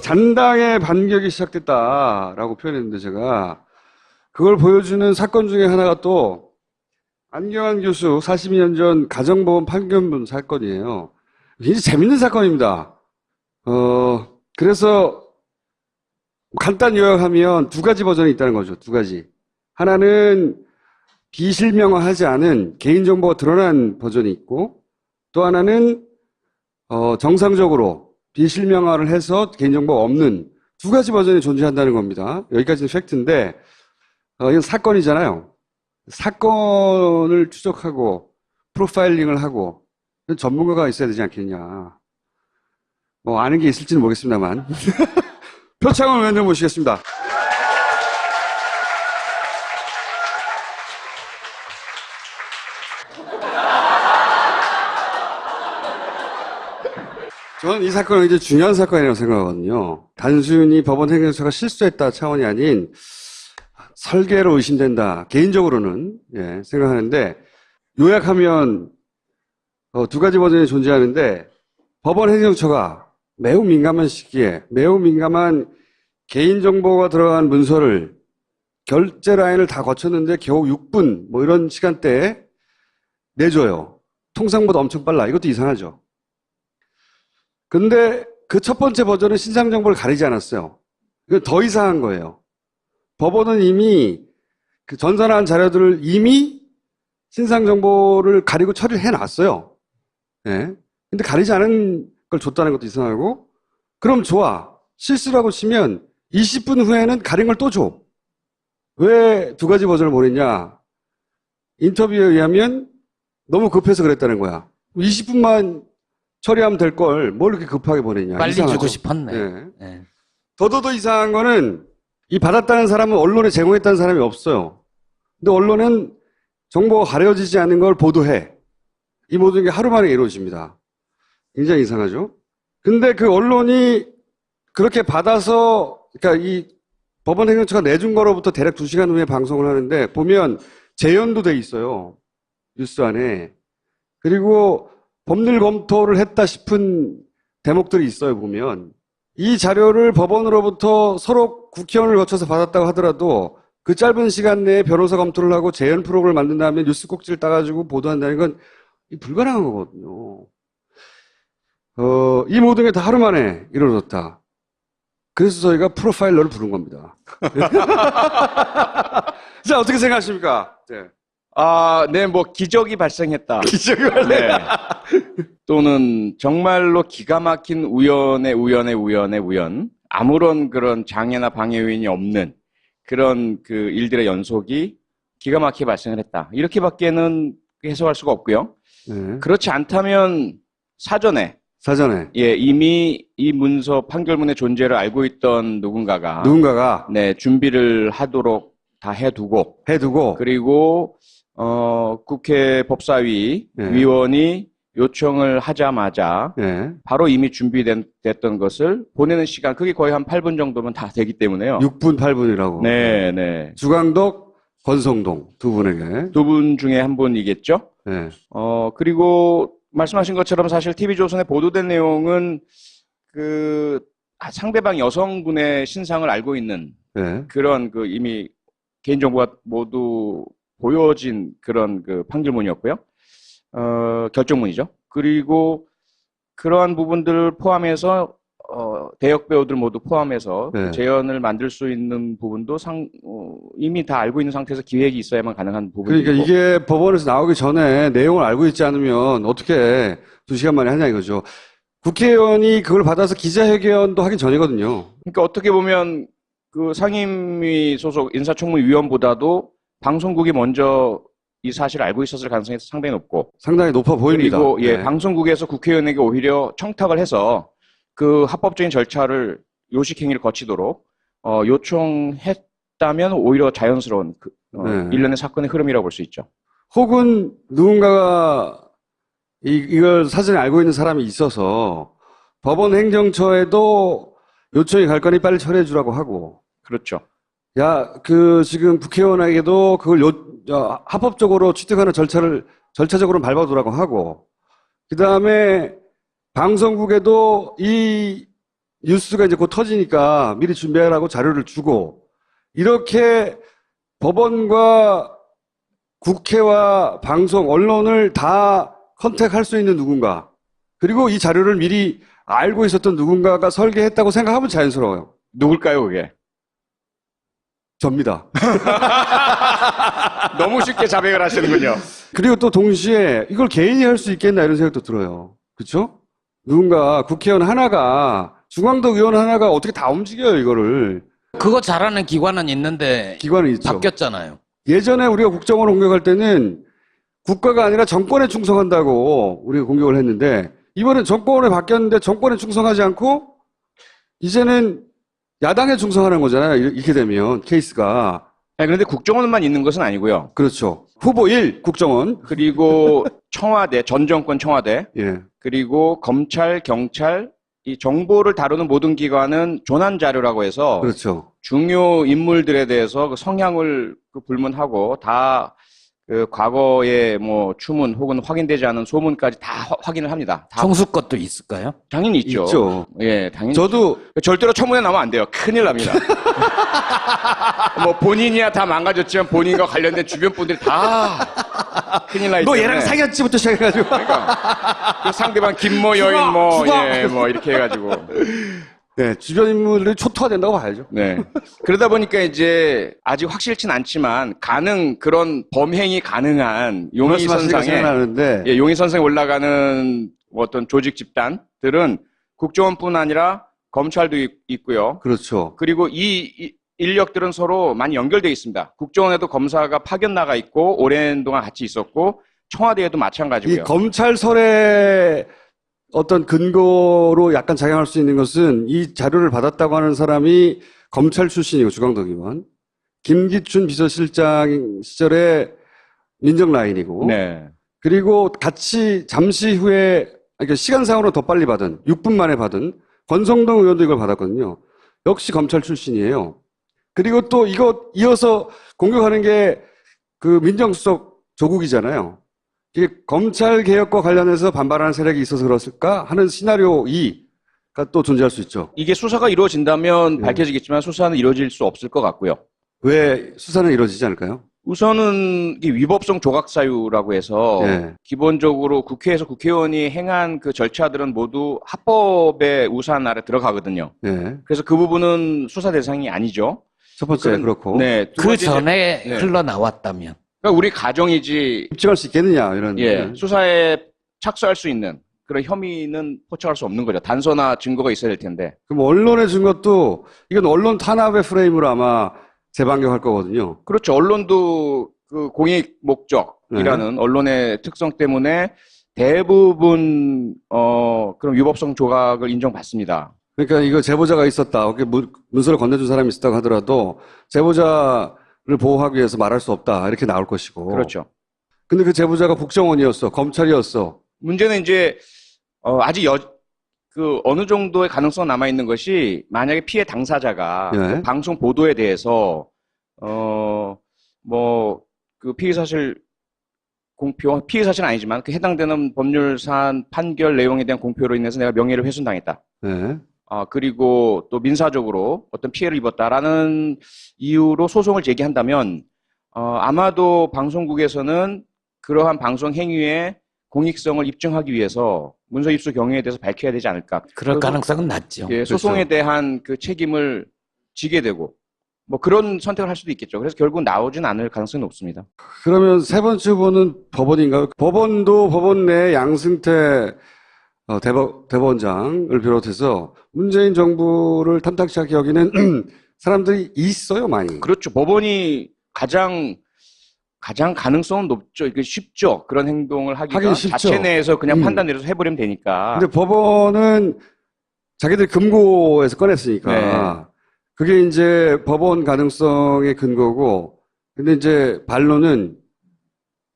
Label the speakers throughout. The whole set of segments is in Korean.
Speaker 1: 잔당의 반격이 시작됐다라고 표현했는데 제가 그걸 보여주는 사건 중에 하나가 또 안경환 교수 42년 전 가정보험 판결문 사건이에요. 굉장히 재밌는 사건입니다. 그래서 간단 요약하면 두 가지 버전이 있다는 거죠. 두 가지. 하나는 비실명화하지 않은 개인정보가 드러난 버전이 있고 또 하나는 정상적으로 비실명화를 해서 개인정보가 없는 두 가지 버전이 존재한다는 겁니다. 여기까지는 팩트인데 이건 사건이잖아요. 사건을 추적하고 프로파일링을 하고 전문가가 있어야 되지 않겠냐. 뭐 아는 게 있을지는 모르겠습니다만 표창원 의원님 모시겠습니다. 저는 이 사건은 굉장히 중요한 사건이라고 생각하거든요. 단순히 법원 행정처가 실수했다 차원이 아닌 설계로 의심된다. 개인적으로는 생각하는데 요약하면 두 가지 버전이 존재하는데 법원 행정처가 매우 민감한 시기에 매우 민감한 개인정보가 들어간 문서를 결제 라인을 다 거쳤는데 겨우 6분 뭐 이런 시간대에 내줘요. 통상보다 엄청 빨라. 이것도 이상하죠. 근데 그 첫 번째 버전은 신상정보를 가리지 않았어요. 이건 더 이상한 거예요. 법원은 이미 그 전산한 자료들을 이미 신상정보를 가리고 처리를 해놨어요. 예. 근데 가리지 않은 걸 줬다는 것도 이상하고, 그럼 좋아. 실수라고 치면 20분 후에는 가린 걸 또 줘. 왜 두 가지 버전을 보냈냐? 인터뷰에 의하면 너무 급해서 그랬다는 거야. 20분만 처리하면 될 걸 뭘 이렇게 급하게 보내냐.
Speaker 2: 빨리
Speaker 1: 이상하죠?
Speaker 2: 주고 싶었네.
Speaker 1: 예.
Speaker 2: 네.
Speaker 1: 더더더 이상한 거는 이 받았다는 사람은 언론에 제공했다는 사람이 없어요. 근데 언론은 정보가 가려지지 않는 걸 보도해. 이 모든 게 하루 만에 이루어집니다. 굉장히 이상하죠? 근데 그 언론이 그렇게 받아서, 그러니까 이 법원 행정처가 내준 거로부터 대략 2시간 후에 방송을 하는데 보면 재연도 돼 있어요. 뉴스 안에. 그리고 법률 검토를 했다 싶은 대목들이 있어요, 보면. 이 자료를 법원으로부터 서로 국회의원을 거쳐서 받았다고 하더라도 그 짧은 시간 내에 변호사 검토를 하고 재연 프로그램을 만든 다음에 뉴스 꼭지를 따가지고 보도한다는 건 불가능한 거거든요. 이 모든 게 다 하루 만에 이루어졌다. 그래서 저희가 프로파일러를 부른 겁니다. 자, 어떻게 생각하십니까? 네.
Speaker 3: 네, 뭐 기적이 발생했다.
Speaker 1: 기적이 발생했다.
Speaker 3: 네. 또는 정말로 기가 막힌 우연의 우연. 아무런 그런 장애나 방해 요인이 없는 그런 그 일들의 연속이 기가 막히게 발생을 했다. 이렇게밖에는 해석할 수가 없고요.
Speaker 1: 네.
Speaker 3: 그렇지 않다면 사전에 이미 이 문서 판결문의 존재를 알고 있던 누군가가 네, 준비를 하도록 다 해두고 그리고 국회 법사위 위원이 요청을 하자마자 바로 이미 준비됐던 것을 보내는 시간, 그게 거의 한 8분 정도면 다 되기 때문에요.
Speaker 1: 6분, 8분이라고.
Speaker 3: 네.
Speaker 1: 주광덕, 권성동 두 분에게.
Speaker 3: 두 분 중에 한 분이겠죠.
Speaker 1: 네.
Speaker 3: 그리고 말씀하신 것처럼 사실 TV조선에 보도된 내용은 그 상대방 여성분의 신상을 알고 있는 그런 그 이미 개인정보가 모두 보여진 그런 그 판결문이었고요. 결정문이죠. 그리고 그러한 부분들을 포함해서 대역 배우들 모두 포함해서 그 재연을 만들 수 있는 부분도 이미 다 알고 있는 상태에서 기획이 있어야만 가능한 부분이고.
Speaker 1: 그러니까 이게 법원에서 나오기 전에 내용을 알고 있지 않으면 어떻게 2시간 만에 하냐 이거죠. 국회의원이 그걸 받아서 기자회견도 하기 전이거든요.
Speaker 3: 그러니까 어떻게 보면 그 상임위 소속 인사청문위원보다도 방송국이 먼저 이 사실을 알고 있었을 가능성이 상당히 높고.
Speaker 1: 상당히 높아 보입니다.
Speaker 3: 그리고 방송국에서 국회의원에게 오히려 청탁을 해서 그 합법적인 절차를 요식행위를 거치도록 요청했다면 오히려 자연스러운 일련의 사건의 흐름이라고 볼 수 있죠.
Speaker 1: 혹은 누군가가 이걸 사전에 알고 있는 사람이 있어서 법원 행정처에도 요청이 갈 거니 빨리 처리해 주라고 하고.
Speaker 3: 그렇죠.
Speaker 1: 야, 지금 국회의원에게도 그걸 합법적으로 취득하는 절차적으로 밟아두라고 하고. 그 다음에 방송국에도 이 뉴스가 이제 곧 터지니까 미리 준비하라고 자료를 주고, 이렇게 법원과 국회와 방송, 언론을 다 컨택할 수 있는 누군가, 그리고 이 자료를 미리 알고 있었던 누군가가 설계했다고 생각하면 자연스러워요.
Speaker 3: 누굴까요, 그게?
Speaker 1: 접니다.
Speaker 3: 너무 쉽게 자백을 하시는군요.
Speaker 1: 그리고 또 동시에 이걸 개인이 할 수 있겠나 이런 생각도 들어요. 그렇죠? 누군가 국회의원 하나가, 중앙당 의원 하나가 어떻게 다 움직여요, 이거를.
Speaker 2: 그거 잘하는 기관은 있는데
Speaker 1: 기관은 있죠.
Speaker 2: 바뀌었잖아요.
Speaker 1: 예전에 우리가 국정원을 공격할 때는 국가가 아니라 정권에 충성한다고 우리가 공격을 했는데, 이번엔 정권에 바뀌었는데 정권에 충성하지 않고 이제는 야당에 충성하는 거잖아요. 이렇게 되면 케이스가.
Speaker 3: 네, 그런데 국정원만 있는 것은 아니고요.
Speaker 1: 그렇죠. 후보 1 국정원.
Speaker 3: 그리고 청와대, 전 정권 청와대,
Speaker 1: 예.
Speaker 3: 그리고 검찰, 경찰, 이 정보를 다루는 모든 기관은 조난 자료라고 해서
Speaker 1: 그렇죠.
Speaker 3: 중요 인물들에 대해서 그 성향을 불문하고 다 그 과거의 뭐 추문 혹은 확인되지 않은 소문까지 다 확인을 합니다. 다
Speaker 2: 총수 것도 있을까요?
Speaker 3: 당연히 있죠.
Speaker 1: 있죠.
Speaker 3: 예, 당연히.
Speaker 1: 저도
Speaker 3: 절대로 청문회 나오면 안 돼요. 큰일 납니다. 뭐 본인이야 다 망가졌지만 본인과 관련된 주변 분들이 다 큰일 나기
Speaker 1: 너
Speaker 3: 때문에.
Speaker 1: 얘랑 사귀었지부터 시작해가지고.
Speaker 3: 그러니까 그 상대방 김모 여인 뭐
Speaker 1: 죽어!
Speaker 3: 예, 뭐 이렇게 해가지고.
Speaker 1: 네, 주변 인물들이 초토화된다고 봐야죠.
Speaker 3: 네. 그러다 보니까 이제 아직 확실치는 않지만 그런 범행이 가능한 용의선상에
Speaker 1: 생각나는데,
Speaker 3: 예, 용의선상에 올라가는 어떤 조직 집단들은 국정원뿐 아니라 검찰도 있고요.
Speaker 1: 그렇죠.
Speaker 3: 그리고 이 인력들은 서로 많이 연결되어 있습니다. 국정원에도 검사가 파견 나가 있고 오랜 동안 같이 있었고 청와대에도
Speaker 1: 이
Speaker 3: 마찬가지고요.
Speaker 1: 검찰설의 어떤 근거로 약간 작용할 수 있는 것은 이 자료를 받았다고 하는 사람이 검찰 출신이고 주광덕 의원, 김기춘 비서실장 시절에 민정 라인이고,
Speaker 3: 네.
Speaker 1: 그리고 같이 잠시 후에, 그러니까 시간상으로 더 빨리 받은, 6분 만에 받은 권성동 의원도 이걸 받았거든요. 역시 검찰 출신이에요. 그리고 또 이거 이어서 공격하는 게 그 민정수석 조국이잖아요. 이게 검찰 개혁과 관련해서 반발하는 세력이 있어서 그렇을까 하는 시나리오 2가 또 존재할 수 있죠.
Speaker 3: 이게 수사가 이루어진다면
Speaker 1: 네.
Speaker 3: 밝혀지겠지만 수사는 이루어질 수 없을 것 같고요.
Speaker 1: 왜 수사는 이루어지지 않을까요?
Speaker 3: 우선은 이게 위법성 조각 사유라고 해서
Speaker 1: 네.
Speaker 3: 기본적으로 국회에서 국회의원이 행한 그 절차들은 모두 합법의 우산 아래 들어가거든요.
Speaker 1: 네.
Speaker 3: 그래서 그 부분은 수사 대상이 아니죠.
Speaker 1: 첫 번째 그렇고.
Speaker 3: 네. 두
Speaker 2: 그
Speaker 3: 번째
Speaker 2: 전에
Speaker 3: 네.
Speaker 2: 흘러나왔다면.
Speaker 3: 그러니까 우리 가정이지
Speaker 1: 입증할 수 있겠느냐 이런.
Speaker 3: 예, 수사에 착수할 수 있는 그런 혐의는 포착할 수 없는 거죠. 단서나 증거가 있어야 될 텐데.
Speaker 1: 그럼 언론에 준 것도 이건 언론 탄압의 프레임으로 아마 재반격할 거거든요.
Speaker 3: 그렇죠. 언론도 그 공익 목적이라는 언론의 특성 때문에 대부분 그런 위법성 조각을 인정받습니다.
Speaker 1: 그러니까 이거 제보자가 있었다. 이렇게 문서를 건네준 사람이 있었다고 하더라도 제보자를 보호하기 위해서 말할 수 없다. 이렇게 나올 것이고.
Speaker 3: 그렇죠.
Speaker 1: 근데 그 제보자가 국정원이었어. 검찰이었어.
Speaker 3: 문제는 이제 아직 어느 정도의 가능성 남아 있는 것이 만약에 피해 당사자가
Speaker 1: 예.
Speaker 3: 그 방송 보도에 대해서 뭐 그 피해 사실은 아니지만 그 해당되는 법률 사안 판결 내용에 대한 공표로 인해서 내가 명예를 훼손당했다.
Speaker 1: 네.
Speaker 3: 그리고 또 민사적으로 어떤 피해를 입었다라는 이유로 소송을 제기한다면 아마도 방송국에서는 그러한 방송 행위의 공익성을 입증하기 위해서 문서 입수 경위에 대해서 밝혀야 되지 않을까.
Speaker 2: 그럴 가능성은 낮죠.
Speaker 3: 예, 소송에
Speaker 1: 그렇죠.
Speaker 3: 대한 그 책임을 지게 되고 뭐 그런 선택을 할 수도 있겠죠. 그래서 결국 나오진 않을 가능성이 높습니다.
Speaker 1: 그러면 세 번째 후보는 법원인가요? 법원도 법원 내 양승태 대법원장을 비롯해서 문재인 정부를 탐탁치 않게 여기는 사람들이 있어요, 많이.
Speaker 3: 그렇죠. 법원이 가장 가능성은 높죠. 이게 쉽죠. 그런 행동을 하기가
Speaker 1: 하긴 쉽죠.
Speaker 3: 자체 내에서 그냥 판단 내려서 해버리면 되니까.
Speaker 1: 근데 법원은 자기들이 금고에서 꺼냈으니까
Speaker 3: 네.
Speaker 1: 그게 이제 법원 가능성의 근거고, 근데 이제 반론은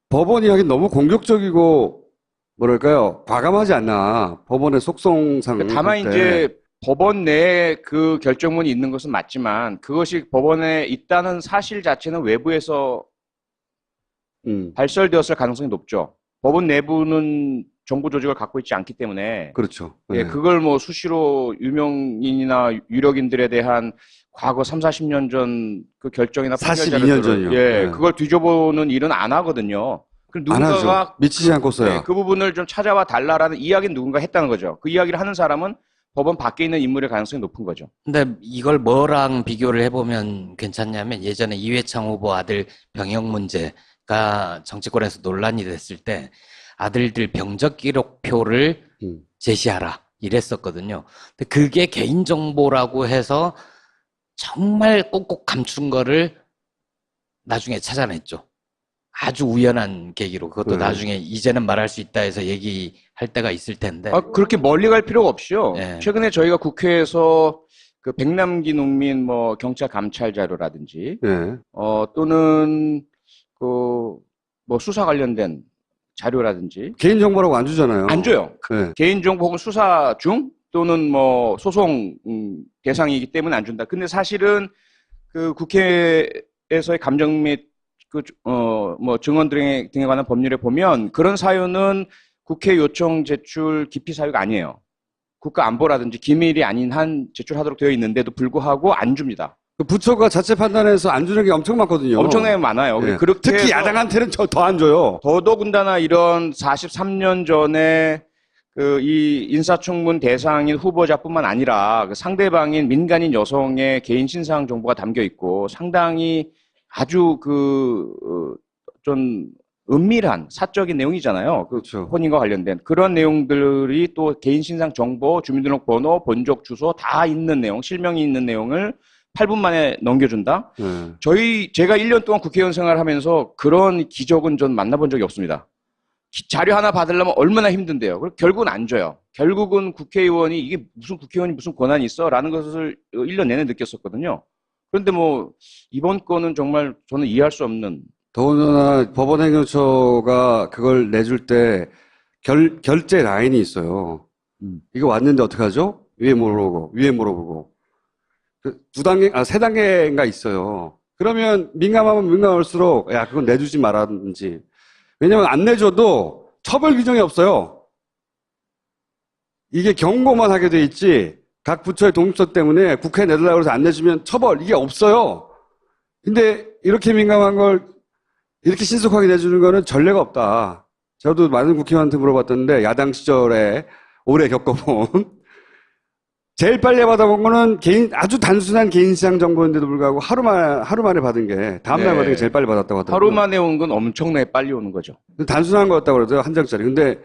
Speaker 1: 법원이 하긴 너무 공격적이고 뭐랄까요, 과감하지 않나, 법원의 속성상.
Speaker 3: 다만 이제 법원 내에 그 결정문이 있는 것은 맞지만 그것이 법원에 있다는 사실 자체는 외부에서 발설되었을 가능성이 높죠. 법원 내부는 정보 조직을 갖고 있지 않기 때문에
Speaker 1: 그렇죠.
Speaker 3: 예,
Speaker 1: 네.
Speaker 3: 그걸 뭐 수시로 유명인이나 유력인들에 대한 과거 3, 40년 전 그 결정이나 판결
Speaker 1: 42년
Speaker 3: 자료들을
Speaker 1: 전이요.
Speaker 3: 예,
Speaker 1: 네.
Speaker 3: 그걸 뒤져보는 일은 안 하거든요. 그
Speaker 1: 안 하죠.
Speaker 3: 누군가가
Speaker 1: 미치지 않고서야.
Speaker 3: 예, 그 부분을 좀 찾아와 달라라는 이야기는 누군가 했다는 거죠. 그 이야기를 하는 사람은 법원 밖에 있는 인물의 가능성이 높은 거죠.
Speaker 2: 근데 이걸 뭐랑 비교를 해보면 괜찮냐면 예전에 이회창 후보 아들 병역 문제가 정치권에서 논란이 됐을 때 아들들 병적 기록표를 제시하라 이랬었거든요. 근데 그게 개인정보라고 해서 정말 꼭꼭 감춘 거를 나중에 찾아냈죠. 아주 우연한 계기로. 그것도
Speaker 1: 네.
Speaker 2: 나중에 이제는 말할 수 있다 해서 얘기할 때가 있을 텐데.
Speaker 3: 아, 그렇게 멀리 갈 필요가 없이요.
Speaker 2: 네.
Speaker 3: 최근에 저희가 국회에서 그 백남기 농민 뭐 경찰 감찰 자료라든지
Speaker 1: 네.
Speaker 3: 또는 그 뭐 수사 관련된 자료라든지
Speaker 1: 개인정보라고 안 주잖아요.
Speaker 3: 안 줘요.
Speaker 1: 네.
Speaker 3: 개인정보 혹은 수사 중 또는 뭐 소송 대상이기 때문에 안 준다. 근데 사실은 그 국회에서의 감정 및 뭐 증언 등에 관한 법률에 보면 그런 사유는 국회 요청 제출 기피 사유가 아니에요. 국가안보라든지 기밀이 아닌 한 제출하도록 되어 있는데도 불구하고 안 줍니다.
Speaker 1: 그 부처가 자체 판단해서 안 주는 게 엄청 많거든요.
Speaker 3: 엄청나게 많아요.
Speaker 1: 예.
Speaker 3: 그렇게
Speaker 1: 특히
Speaker 3: 해서
Speaker 1: 야당한테는 더 안 줘요.
Speaker 3: 더더군다나 이런 43년 전에 그 이 인사청문 대상인 후보자뿐만 아니라 그 상대방인 민간인 여성의 개인 신상 정보가 담겨 있고 상당히 아주 좀 은밀한 사적인 내용이잖아요. 그
Speaker 1: 그렇죠.
Speaker 3: 혼인과 관련된 그런 내용들이 또 개인 신상 정보, 주민등록번호, 본적 주소 다 있는 내용, 실명이 있는 내용을 8분 만에 넘겨준다?
Speaker 1: 네.
Speaker 3: 제가 1년 동안 국회의원 생활하면서 그런 기적은 전 만나본 적이 없습니다. 자료 하나 받으려면 얼마나 힘든데요. 그리고 결국은 안 줘요. 결국은 국회의원이 이게 무슨 국회의원이 무슨 권한이 있어? 라는 것을 1년 내내 느꼈었거든요. 그런데 뭐 이번 건은 정말 저는 이해할 수 없는
Speaker 1: 더군다나 법원행정처가 그걸 내줄 때 결제 라인이 있어요. 이거 왔는데 어떡하죠? 위에 물어보고. 세 단계가 있어요. 그러면 민감하면 민감할수록, 야, 그건 내주지 말았는지. 왜냐면 안 내줘도 처벌 규정이 없어요. 이게 경고만 하게 돼 있지, 각 부처의 독립성 때문에 국회에 내달라고 해서 안 내주면 처벌, 이게 없어요. 근데 이렇게 민감한 걸 이렇게 신속하게 내주는 거는 전례가 없다. 저도 많은 국회의원한테 물어봤던데, 야당 시절에 오래 겪어본. 제일 빨리 받아본 거는 아주 단순한 개인시장 정보인데도 불구하고 하루 만에 받은 게, 다음날
Speaker 3: 네.
Speaker 1: 받은 게 제일 빨리 받았다고 하더라고요.
Speaker 3: 하루 만에 온 건 엄청나게 빨리 오는 거죠.
Speaker 1: 단순한 거였다고 그러더라고요, 한 장짜리. 근데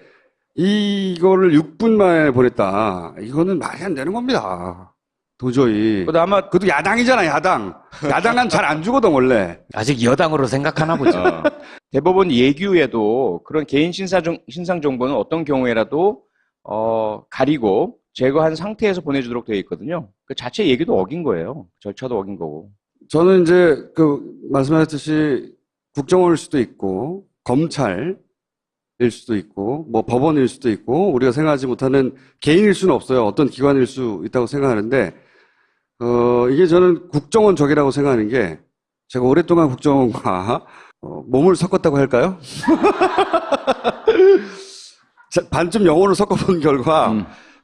Speaker 1: 이거를 6분 만에 보냈다. 이거는 말이 안 되는 겁니다. 도저히.
Speaker 3: 그것도 아마
Speaker 1: 그것도 야당이잖아, 야당. 야당은 잘 안 주거든, 원래.
Speaker 2: 아직 여당으로 생각하나 보죠.
Speaker 3: 대법원 예규에도 그런 개인 신상 정보는 어떤 경우에라도 가리고 제거한 상태에서 보내주도록 되어 있거든요. 그 자체 얘기도 어긴 거예요. 절차도 어긴 거고.
Speaker 1: 저는 이제 말씀하셨듯이 국정원일 수도 있고, 검찰일 수도 있고, 뭐 법원일 수도 있고, 우리가 생각하지 못하는 개인일 수는 없어요. 어떤 기관일 수 있다고 생각하는데, 이게 저는 국정원적이라고 생각하는 게, 제가 오랫동안 국정원과 몸을 섞었다고 할까요? 반쯤 영혼을 섞어본 결과,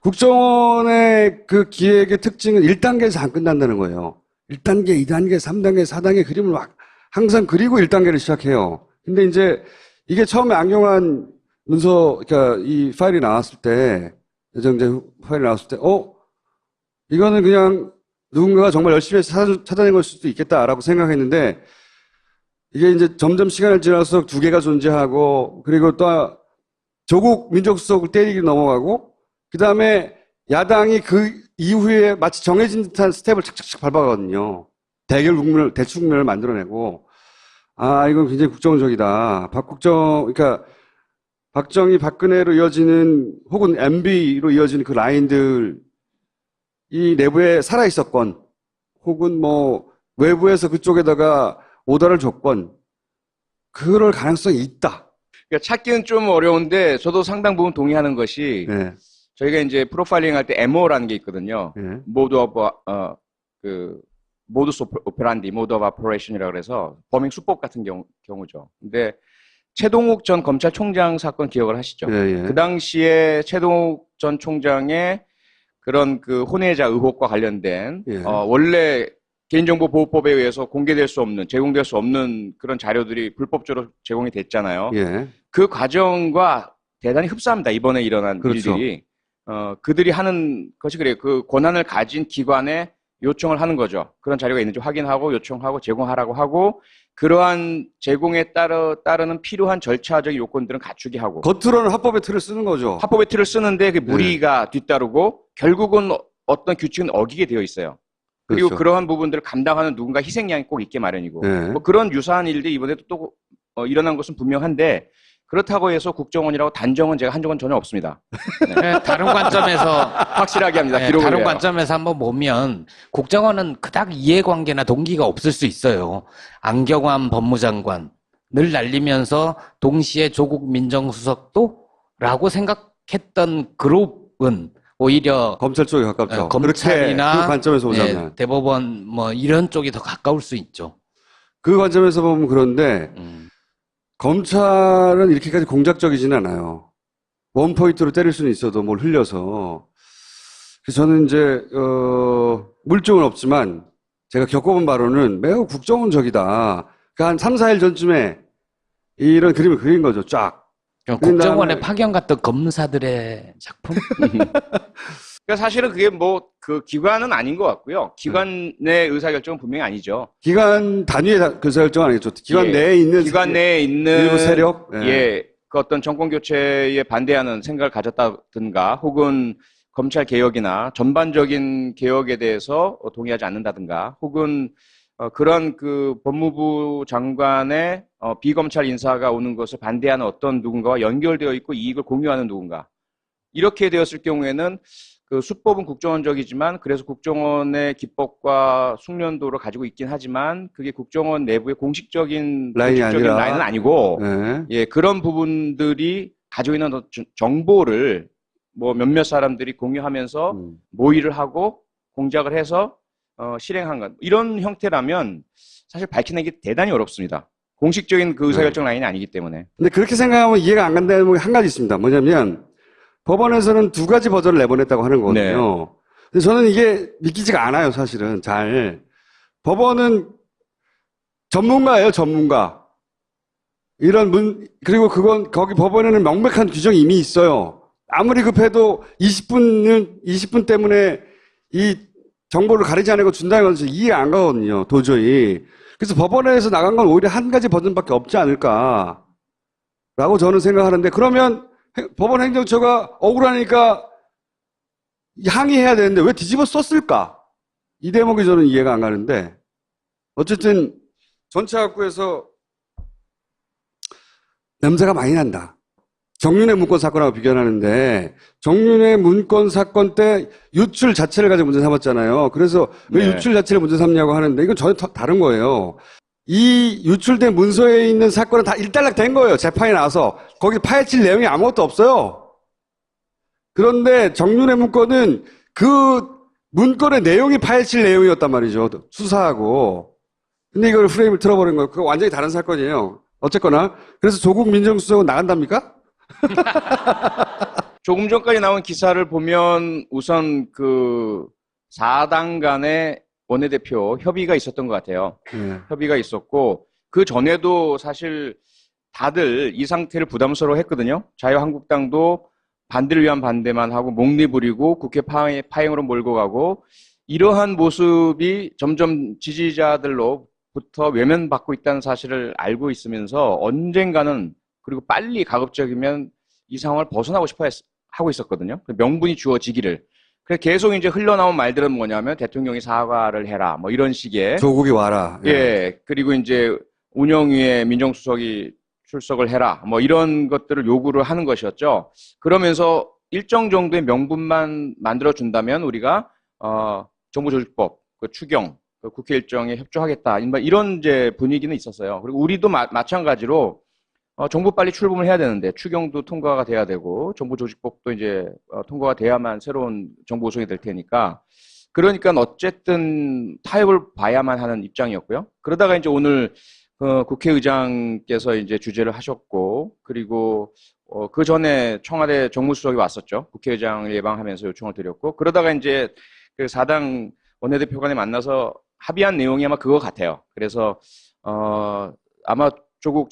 Speaker 1: 국정원의 그 기획의 특징은 1단계에서 안 끝난다는 거예요. 1단계, 2단계, 3단계, 4단계 그림을 막 항상 그리고 1단계를 시작해요. 근데 이제 이게 처음에 악용한 문서, 그러니까 이 파일이 나왔을 때, 예정제 파일이 나왔을 때, 이거는 그냥 누군가가 정말 열심히 찾아낸 걸 수도 있겠다라고 생각했는데, 이게 이제 점점 시간을 지나서 두 개가 존재하고, 그리고 또 조국 민족수석을 때리기 넘어가고, 그 다음에 야당이 그 이후에 마치 정해진 듯한 스텝을 착착착 밟아가거든요. 대출 국면을 만들어내고, 이건 굉장히 국정적이다. 그러니까 박정희, 박근혜로 이어지는 혹은 MB로 이어지는 그 라인들, 이 내부에 살아있었건, 혹은 뭐 외부에서 그쪽에다가 오더를 줬건, 그럴 가능성이 있다.
Speaker 3: 그러니까 찾기는 좀 어려운데 저도 상당 부분 동의하는 것이
Speaker 1: 네.
Speaker 3: 저희가 이제 프로파일링 할 때 MO라는 게 있거든요.
Speaker 1: 네.
Speaker 3: 모두스 오페란디, 모드 오브 오퍼레이션이라고 그래서 범행 수법 같은 경우죠. 근데 최동욱 전 검찰총장 사건 기억을 하시죠?
Speaker 1: 예, 예.
Speaker 3: 그 당시에 최동욱 전 총장의 그런 그 혼외자 의혹과 관련된
Speaker 1: 예.
Speaker 3: 원래 개인정보보호법에 의해서 공개될 수 없는, 제공될 수 없는 그런 자료들이 불법적으로 제공이 됐잖아요.
Speaker 1: 예.
Speaker 3: 그 과정과 대단히 흡사합니다. 이번에 일어난
Speaker 1: 그렇죠.
Speaker 3: 일들이. 그들이 하는 것이 그래요. 그 권한을 가진 기관에 요청을 하는 거죠. 그런 자료가 있는지 확인하고 요청하고 제공하라고 하고 그러한 제공에 따르는 필요한 절차적 요건들은 갖추게 하고
Speaker 1: 겉으로는 합법의 틀을 쓰는 거죠.
Speaker 3: 합법의 틀을 쓰는데 그 무리가 뒤따르고 결국은 어떤 규칙은 어기게 되어 있어요. 그리고
Speaker 1: 그렇죠.
Speaker 3: 그러한 부분들을 감당하는 누군가 희생양이 꼭 있게 마련이고
Speaker 1: 네.
Speaker 3: 뭐 그런 유사한 일들이 이번에도 또 일어난 것은 분명한데 그렇다고 해서 국정원이라고 단정은 제가 한 적은 전혀 없습니다.
Speaker 2: 네, 다른 관점에서
Speaker 3: 확실하게 합니다.
Speaker 2: 네,
Speaker 3: 기록을
Speaker 2: 다른
Speaker 3: 해요.
Speaker 2: 관점에서 한번 보면 국정원은 그닥 이해관계나 동기가 없을 수 있어요. 안경환 법무장관을 날리면서 동시에 조국 민정수석도 라고 생각했던 그룹은 오히려
Speaker 1: 검찰 쪽에 가깝죠.
Speaker 2: 검찰이나
Speaker 1: 그렇게 그 관점에서 보자면.
Speaker 2: 대법원 뭐 이런 쪽이 더 가까울 수 있죠.
Speaker 1: 그 관점에서 보면 그런데 검찰은 이렇게까지 공작적이지는 않아요. 원포인트로 때릴 수는 있어도 뭘 흘려서. 그래서 저는 이제 물증은 없지만 제가 겪어본 바로는 매우 국정원적이다. 그러니까 한 3, 4일 전쯤에 이런 그림을 그린 거죠. 쫙.
Speaker 2: 국정원에 파견 갔던 검사들의 작품?
Speaker 3: 그러니까 사실은 그게 뭐 그 기관은 아닌 것 같고요. 기관 내 의사결정은 분명히 아니죠.
Speaker 1: 기관 단위의 의사결정 아니겠죠. 기관
Speaker 3: 예.
Speaker 1: 내에 있는
Speaker 3: 기관 내에 있는
Speaker 1: 일부 세력.
Speaker 3: 예, 그 어떤 정권 교체에 반대하는 생각을 가졌다든가, 혹은 검찰 개혁이나 전반적인 개혁에 대해서 동의하지 않는다든가, 혹은 그런 그 법무부 장관의 비검찰 인사가 오는 것을 반대하는 어떤 누군가와 연결되어 있고 이익을 공유하는 누군가. 이렇게 되었을 경우에는 그 수법은 국정원적이지만 그래서 국정원의 기법과 숙련도를 가지고 있긴 하지만 그게 국정원 내부의 공식적인
Speaker 1: 라인이
Speaker 3: 공식적인
Speaker 1: 아니라.
Speaker 3: 라인은 아니고
Speaker 1: 네.
Speaker 3: 예, 그런 부분들이 가지고 있는 정보를 뭐 몇몇 사람들이 공유하면서 모의를 하고 공작을 해서 실행한 것. 이런 형태라면 사실 밝혀내기 대단히 어렵습니다. 공식적인 그 의사결정 라인이 아니기 때문에.
Speaker 1: 근데 그렇게 생각하면 이해가 안 간다는 게 한 가지 있습니다. 뭐냐면 법원에서는 두 가지 버전을 내보냈다고 하는 거거든요.
Speaker 3: 네.
Speaker 1: 근데 저는 이게 믿기지가 않아요, 사실은. 잘. 법원은 전문가예요, 전문가. 그리고 거기 법원에는 명백한 규정이 이미 있어요. 아무리 급해도 20분 때문에 이 정보를 가리지 않고 준다는 건 이해 안 가거든요, 도저히. 그래서 법원에서 나간 건 오히려 한 가지 버전밖에 없지 않을까라고 저는 생각하는데, 그러면 법원 행정처가 억울하니까 항의해야 되는데 왜 뒤집어 썼을까? 이 대목이 저는 이해가 안 가는데, 어쨌든 전체 학구에서 냄새가 많이 난다. 정윤회 문건 사건하고 비교하는데, 정윤회 문건 사건 때 유출 자체를 가지고 문제 삼았잖아요. 그래서 왜
Speaker 3: 네.
Speaker 1: 유출 자체를 문제 삼냐고 하는데, 이건 전혀 다른 거예요. 이 유출된 문서에 있는 사건은 다 일단락 된 거예요. 재판이 나와서. 거기 파헤칠 내용이 아무것도 없어요. 그런데 정윤회 문건은 그 문건의 내용이 파헤칠 내용이었단 말이죠. 수사하고. 근데 이걸 프레임을 틀어버린 거예요. 그거 완전히 다른 사건이에요. 어쨌거나. 그래서 조국 민정수석은 나간답니까?
Speaker 3: 조금 전까지 나온 기사를 보면 우선 그 4당 간의 원내대표 협의가 있었던 것 같아요.
Speaker 1: 네.
Speaker 3: 협의가 있었고 그 전에도 사실 다들 이 상태를 부담스러워 했거든요. 자유한국당도 반대를 위한 반대만 하고 목리 부리고 국회 파행으로 몰고 가고 이러한 모습이 점점 지지자들로부터 외면받고 있다는 사실을 알고 있으면서 언젠가는 그리고 빨리 가급적이면 이 상황을 벗어나고 싶어 하고 있었거든요. 명분이 주어지기를. 그래서 계속 이제 흘러나온 말들은 뭐냐면 대통령이 사과를 해라. 뭐 이런 식의.
Speaker 1: 조국이 와라.
Speaker 3: 예. 그리고 이제 운영위에 민정수석이 출석을 해라. 뭐 이런 것들을 요구를 하는 것이었죠. 그러면서 일정 정도의 명분만 만들어준다면 우리가, 정부조직법, 그 추경, 그 국회 일정에 협조하겠다. 이런 이제 분위기는 있었어요. 그리고 우리도 마찬가지로 정부 빨리 출범을 해야 되는데 추경도 통과가 돼야 되고 정부조직법도 이제 통과가 돼야만 새로운 정부 구성이 될 테니까 그러니까 어쨌든 타협을 봐야만 하는 입장이었고요. 그러다가 이제 오늘 국회의장께서 이제 주재를 하셨고, 그리고 그 전에 청와대 정무수석이 왔었죠. 국회의장을 예방하면서 요청을 드렸고, 그러다가 이제 그 4당 원내대표 간에 만나서 합의한 내용이 아마 그거 같아요. 그래서 아마 조국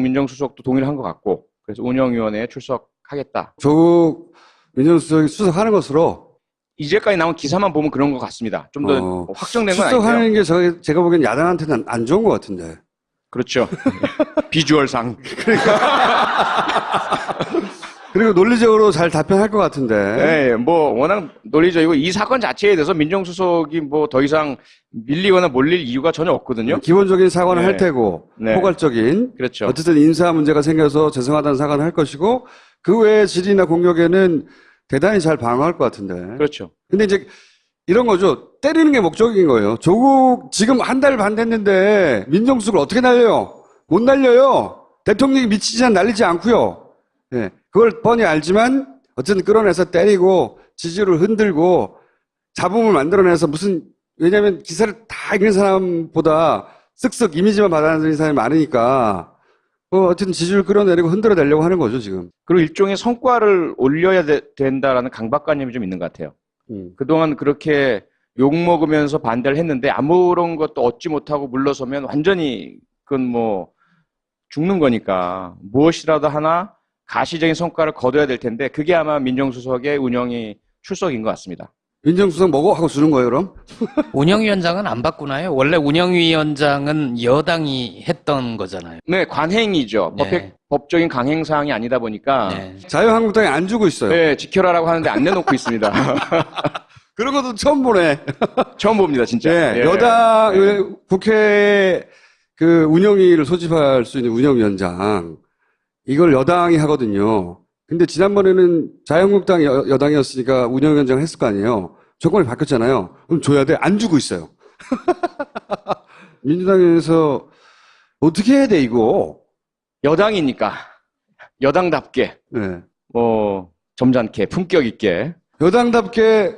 Speaker 3: 민정수석도 동의를 한 것 같고, 그래서 운영위원회에 출석하겠다.
Speaker 1: 조국 민정수석이 수석하는 것으로
Speaker 3: 이제까지 나온 기사만 보면 그런 것 같습니다. 좀 더 확정된 건 아닌데요.
Speaker 1: 수석하는 게 제가 보기엔 야당한테는 안 좋은 것 같은데.
Speaker 3: 그렇죠. 비주얼상.
Speaker 1: 그리고 논리적으로 잘 답변할 것 같은데.
Speaker 3: 네, 뭐 워낙 논리적이고 이 사건 자체에 대해서 민정수석이 뭐 더 이상 밀리거나 몰릴 이유가 전혀 없거든요.
Speaker 1: 기본적인 사과는
Speaker 3: 네.
Speaker 1: 할 테고,
Speaker 3: 네.
Speaker 1: 포괄적인.
Speaker 3: 그렇죠.
Speaker 1: 어쨌든 인사 문제가 생겨서 죄송하다는 사과는 할 것이고, 그 외에 질의나 공격에는 대단히 잘 방어할 것 같은데.
Speaker 3: 그렇죠.
Speaker 1: 근데 이제 이런 거죠. 때리는 게 목적인 거예요. 조국 지금 한 달 반 됐는데 민정수석을 어떻게 날려요? 못 날려요. 대통령이 미치지 날리지 않고요. 예, 그걸 뻔히 알지만 어쨌든 끌어내서 때리고 지지율을 흔들고 잡음을 만들어내서 왜냐하면 기사를 다 읽는 사람보다 쓱쓱 이미지만 받아들이는 사람이 많으니까 어쨌든 지지율 끌어내리고 흔들어내려고 하는 거죠 지금.
Speaker 3: 그리고 일종의 성과를 올려야 된다라는 강박관념이 좀 있는 것 같아요. 그동안 그렇게 욕먹으면서 반대를 했는데 아무런 것도 얻지 못하고 물러서면 완전히 그건 뭐 죽는 거니까 무엇이라도 하나 가시적인 성과를 거둬야 될 텐데 그게 아마 민정수석의 운영이 출석인 것 같습니다.
Speaker 1: 민정수석 뭐고 하고 주는 거예요 그럼?
Speaker 2: 운영위원장은 안 바꾸나요? 원래 운영위원장은 여당이 했던 거잖아요.
Speaker 3: 네, 관행이죠.
Speaker 2: 네.
Speaker 3: 법적인 강행사항이 아니다 보니까
Speaker 2: 네.
Speaker 1: 자유한국당이 안 주고 있어요.
Speaker 3: 네, 지켜라라고 하는데 안 내놓고 있습니다.
Speaker 1: 그런 것도 처음 보네.
Speaker 3: 처음 봅니다, 진짜.
Speaker 1: 예,
Speaker 3: 예.
Speaker 1: 여당 국회 그 운영위를 소집할 수 있는 운영위원장 이걸 여당이 하거든요. 근데 지난번에는 자유한국당이 여당이었으니까 운영위원장을 했을 거 아니에요. 정권이 바뀌었잖아요. 그럼 줘야 돼? 안 주고 있어요. 민주당에서 어떻게 해야 돼 이거?
Speaker 3: 여당이니까 여당답게
Speaker 1: 네.
Speaker 3: 점잖게 품격 있게
Speaker 1: 여당답게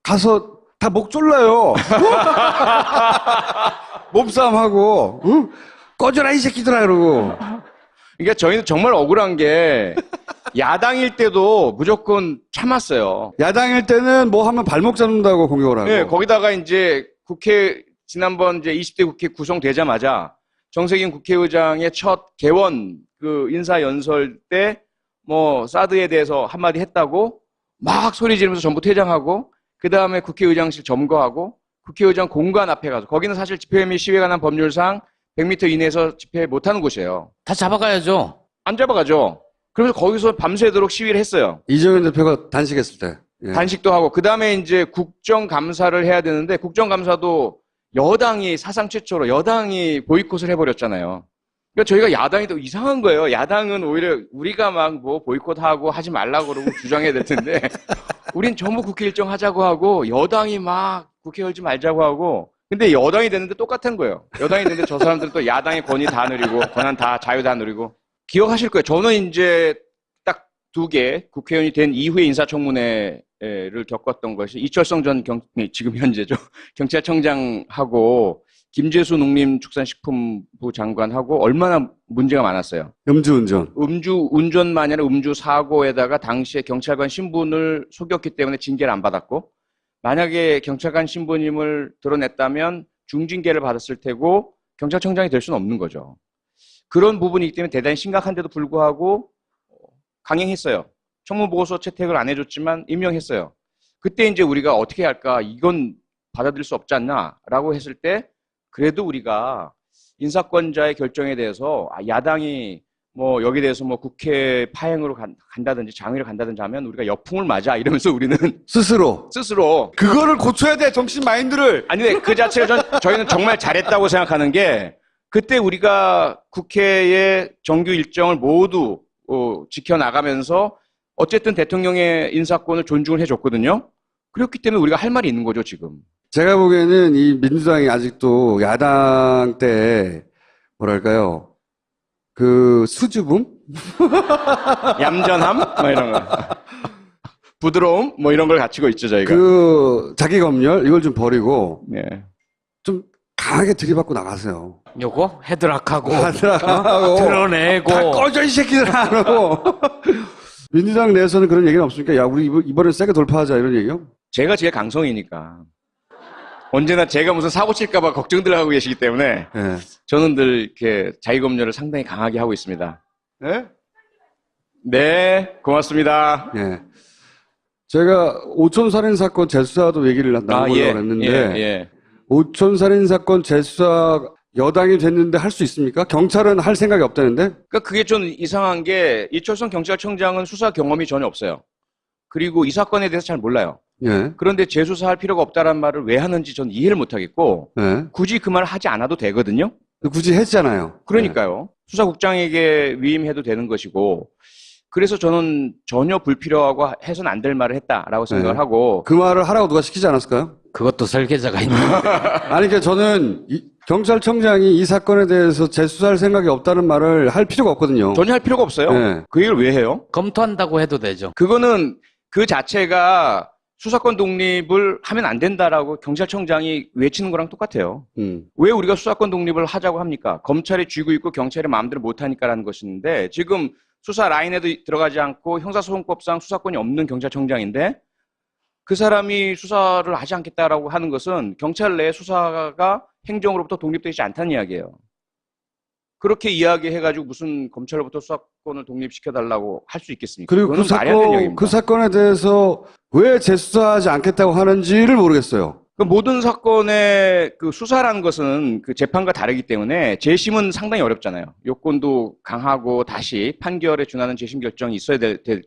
Speaker 1: 가서 다 목 졸라요. 몸싸움하고 꺼져라 이 새끼들아 이러고.
Speaker 3: 그러니까 저희는 정말 억울한 게 야당일 때도 무조건 참았어요.
Speaker 1: 야당일 때는 뭐 하면 발목 잡는다고 공격을 하고.
Speaker 3: 네, 거기다가 이제 지난번 이제 20대 국회 구성되자마자 정세균 국회의장의 첫 개원 그 인사 연설 때 뭐 사드에 대해서 한마디 했다고 막 소리 지르면서 전부 퇴장하고 그 다음에 국회의장실 점거하고 국회의장 공간 앞에 가서 거기는 사실 집회 및 시위에 관한 법률상 100m 이내에서 집회 못하는 곳이에요.
Speaker 2: 다 잡아가야죠.
Speaker 3: 안 잡아가죠. 그래서 거기서 밤새도록 시위를 했어요.
Speaker 1: 이정현 대표가 단식했을 때. 예.
Speaker 3: 단식도 하고 그 다음에 이제 국정감사를 해야 되는데 국정감사도 여당이 사상 최초로 여당이 보이콧을 해버렸잖아요. 그러니까 저희가 야당이 또 이상한 거예요. 야당은 오히려 우리가 막 뭐 보이콧하고 하지 말라고 그러고 주장해야 될 텐데 우린 전부 국회 일정 하자고 하고 여당이 막 국회 열지 말자고 하고 근데 여당이 됐는데 똑같은 거예요. 여당이 됐는데 저 사람들은 또 야당의 권위 다 누리고 권한 다 자유 다 누리고 기억하실 거예요. 저는 이제 딱 2개 국회의원이 된 이후에 인사청문회를 겪었던 것이 이철성 전 지금 현재죠. 경찰청장하고 김재수 농림축산식품부 장관하고 얼마나 문제가 많았어요.
Speaker 1: 음주운전.
Speaker 3: 운전만이 아니라 음주 사고에다가 당시에 경찰관 신분을 속였기 때문에 징계를 안 받았고 만약에 경찰관 신분임을 드러냈다면 중징계를 받았을 테고 경찰청장이 될 수는 없는 거죠. 그런 부분이기 때문에 대단히 심각한데도 불구하고 강행했어요. 청문보고서 채택을 안 해줬지만 임명했어요. 그때 이제 우리가 어떻게 할까 이건 받아들일 수 없지 않나라고 했을 때 그래도 우리가 인사권자의 결정에 대해서 야당이 뭐 여기에 대해서 뭐 국회 파행으로 간다든지 장외를 간다든지 하면 우리가 역풍을 맞아 이러면서 우리는
Speaker 1: 스스로. 그거를 고쳐야 돼 정신 마인드를.
Speaker 3: 아니 근데 그 자체가 저희는 정말 잘했다고 생각하는 게 그때 우리가 국회의 정규 일정을 모두 지켜나가면서 어쨌든 대통령의 인사권을 존중을 해줬거든요. 그렇기 때문에 우리가 할 말이 있는 거죠 지금.
Speaker 1: 제가 보기에는 이 민주당이 아직도 야당 때 뭐랄까요 그 수줍음?
Speaker 3: 얌전함? 뭐 이런 거. 부드러움? 뭐 이런 걸 갖추고 있죠 저희가.
Speaker 1: 그 자기 검열 이걸 좀 버리고
Speaker 3: 네.
Speaker 1: 좀 강하게 들이받고 나가세요.
Speaker 2: 요거 헤드락하고
Speaker 1: 하고
Speaker 2: 드러내고
Speaker 1: 다 꺼져 이 새끼들 하고. 민주당 내에서는 그런 얘기는 없습니까? 야, 우리 이번엔 세게 돌파하자 이런 얘기요?
Speaker 3: 제가 제일 강성이니까. 언제나 제가 무슨 사고 칠까봐 걱정들 하고 계시기 때문에
Speaker 1: 예.
Speaker 3: 저는 늘 이렇게 자기검열을 상당히 강하게 하고 있습니다.
Speaker 1: 예?
Speaker 3: 네, 고맙습니다.
Speaker 1: 예. 제가 오촌살인 사건 재수사도 얘기를 나누려고 했는데
Speaker 3: 예.
Speaker 1: 오촌살인 사건 재수사 여당이 됐는데 할 수 있습니까? 경찰은 할 생각이 없다는데?
Speaker 3: 그러니까 그게 좀 이상한 게 이철성 경찰청장은 수사 경험이 전혀 없어요. 그리고 이 사건에 대해서 잘 몰라요.
Speaker 1: 예.
Speaker 3: 그런데 재수사할 필요가 없다는 말을 왜 하는지 전 이해를 못 하겠고
Speaker 1: 예.
Speaker 3: 굳이 그 말을 하지 않아도 되거든요.
Speaker 1: 굳이 했잖아요.
Speaker 3: 그러니까요. 수사국장에게 위임해도 되는 것이고 그래서 저는 전혀 불필요하고 해서는 안 될 말을 했다라고 생각을
Speaker 1: 네.
Speaker 3: 하고
Speaker 1: 그 말을 하라고 누가 시키지 않았을까요?
Speaker 2: 그것도 설계자가 있는
Speaker 1: 아니, 그러니까 저는 경찰청장이 이 사건에 대해서 재수사할 생각이 없다는 말을 할 필요가 없거든요.
Speaker 3: 전혀 할 필요가 없어요.
Speaker 1: 네.
Speaker 3: 그 얘기를 왜 해요?
Speaker 2: 검토한다고 해도 되죠.
Speaker 3: 그거는 그 자체가 수사권 독립을 하면 안 된다라고 경찰청장이 외치는 거랑 똑같아요. 왜 우리가 수사권 독립을 하자고 합니까? 검찰이 쥐고 있고 경찰이 마음대로 못하니까라는 것인데 지금 수사 라인에도 들어가지 않고 형사소송법상 수사권이 없는 경찰청장인데 그 사람이 수사를 하지 않겠다라고 하는 것은 경찰 내 수사가 행정으로부터 독립되지 않다는 이야기예요. 그렇게 이야기해가지고 무슨 검찰로부터 수사권을 독립시켜달라고 할 수 있겠습니까?
Speaker 1: 그리고 그 사건에 대해서 왜 재수사하지 않겠다고 하는지를 모르겠어요.
Speaker 3: 그 모든 사건의 그 수사라는 것은 그 재판과 다르기 때문에 재심은 상당히 어렵잖아요. 요건도 강하고 다시 판결에 준하는 재심 결정이 있어야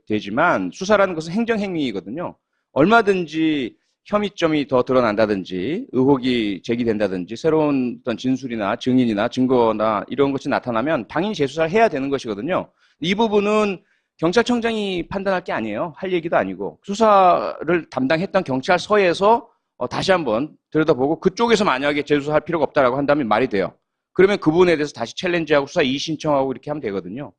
Speaker 3: 되지만 수사라는 것은 행정행위이거든요. 얼마든지 혐의점이 더 드러난다든지 의혹이 제기된다든지 새로운 어떤 진술이나 증인이나 증거나 이런 것이 나타나면 당연히 재수사를 해야 되는 것이거든요. 이 부분은 경찰청장이 판단할 게 아니에요. 할 얘기도 아니고 수사를 담당했던 경찰서에서 다시 한번 들여다보고 그쪽에서 만약에 재수사할 필요가 없다라고 한다면 말이 돼요. 그러면 그 부분에 대해서 다시 챌린지하고 수사 이의 신청하고 이렇게 하면 되거든요.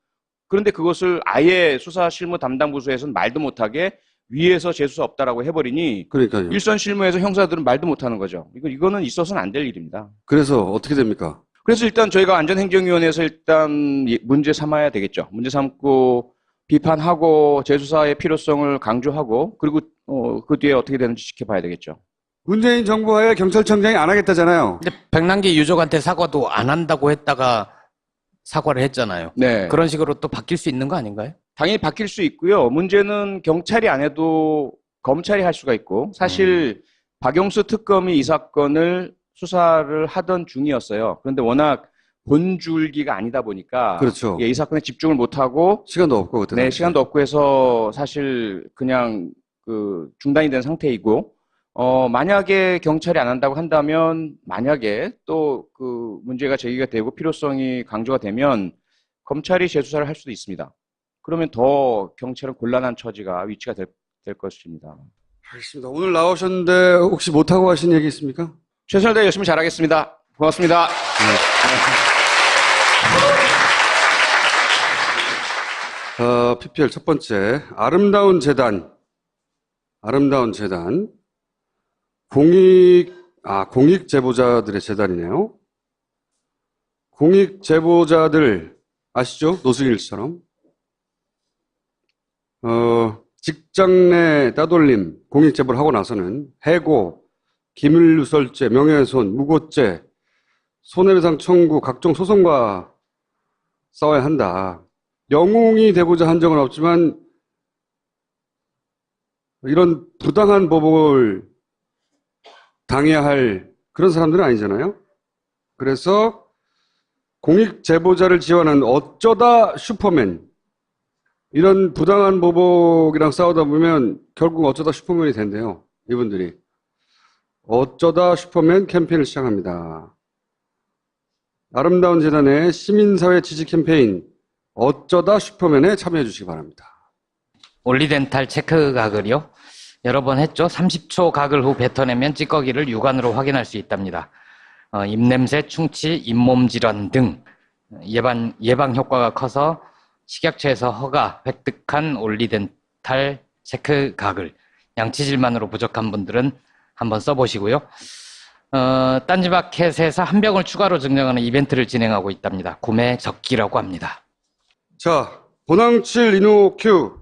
Speaker 3: 그런데 그것을 아예 수사 실무 담당 부서에서는 말도 못하게 위에서 재수사 없다라고 해버리니
Speaker 1: 그러니까요.
Speaker 3: 일선 실무에서 형사들은 말도 못하는 거죠. 이거는 있어서는 안 될 일입니다.
Speaker 1: 그래서 어떻게 됩니까?
Speaker 3: 그래서 일단 저희가 안전행정위원회에서 일단 문제 삼아야 되겠죠. 문제 삼고 비판하고 재수사의 필요성을 강조하고 그리고 그 뒤에 어떻게 되는지 지켜봐야 되겠죠.
Speaker 1: 문재인 정부하에 경찰청장이 안 하겠다잖아요.
Speaker 2: 근데 백남기 유족한테 사과도 안 한다고 했다가 사과를 했잖아요.
Speaker 3: 네.
Speaker 2: 그런 식으로 또 바뀔 수 있는 거 아닌가요?
Speaker 3: 당연히 바뀔 수 있고요. 문제는 경찰이 안 해도 검찰이 할 수가 있고 사실 박영수 특검이 이 사건을 수사를 하던 중이었어요. 그런데 워낙 본줄기가 아니다 보니까
Speaker 1: 그렇죠.
Speaker 3: 이 사건에 집중을 못하고
Speaker 1: 시간도 없고 그때.
Speaker 3: 네, 시간도 없고 해서 사실 그냥 중단이 된 상태이고 만약에 경찰이 안 한다고 한다면 만약에 또 그 문제가 제기가 되고 필요성이 강조가 되면 검찰이 재수사를 할 수도 있습니다. 그러면 더 경찰은 곤란한 위치가 될 것입니다.
Speaker 1: 알겠습니다. 오늘 나오셨는데 혹시 못하고 하신 얘기 있습니까?
Speaker 3: 최선을 다해 열심히 잘하겠습니다. 고맙습니다.
Speaker 1: PPL 첫 번째, 아름다운 재단. 공익 제보자들의 재단이네요. 공익 제보자들 아시죠? 노승일 씨처럼. 직장 내 따돌림, 공익 제보를 하고 나서는 해고, 기밀누설죄, 명예훼손, 무고죄, 손해배상 청구, 각종 소송과 싸워야 한다. 영웅이 되고자 한 적은 없지만 이런 부당한 보복을 당해야 할 그런 사람들은 아니잖아요. 그래서 공익 제보자를 지원한 어쩌다 슈퍼맨, 이런 부당한 보복이랑 싸우다 보면 결국 어쩌다 슈퍼맨이 된대요. 이분들이. 어쩌다 슈퍼맨 캠페인을 시작합니다. 아름다운 재단의 시민사회 지지 캠페인 어쩌다 슈퍼맨에 참여해 주시기 바랍니다.
Speaker 2: 올리덴탈 체크 가글이요? 여러 번 했죠. 30초 가글 후 뱉어내면 찌꺼기를 육안으로 확인할 수 있답니다. 입냄새, 충치, 잇몸 질환 등 예방 효과가 커서 식약처에서 허가 획득한 올리덴탈 체크 가글. 양치질만으로 부족한 분들은 한번 써보시고요. 딴지마켓에서 한 병을 추가로 증정하는 이벤트를 진행하고 있답니다. 구매 적기라고 합니다.
Speaker 1: 자, 보낭칠 이노큐.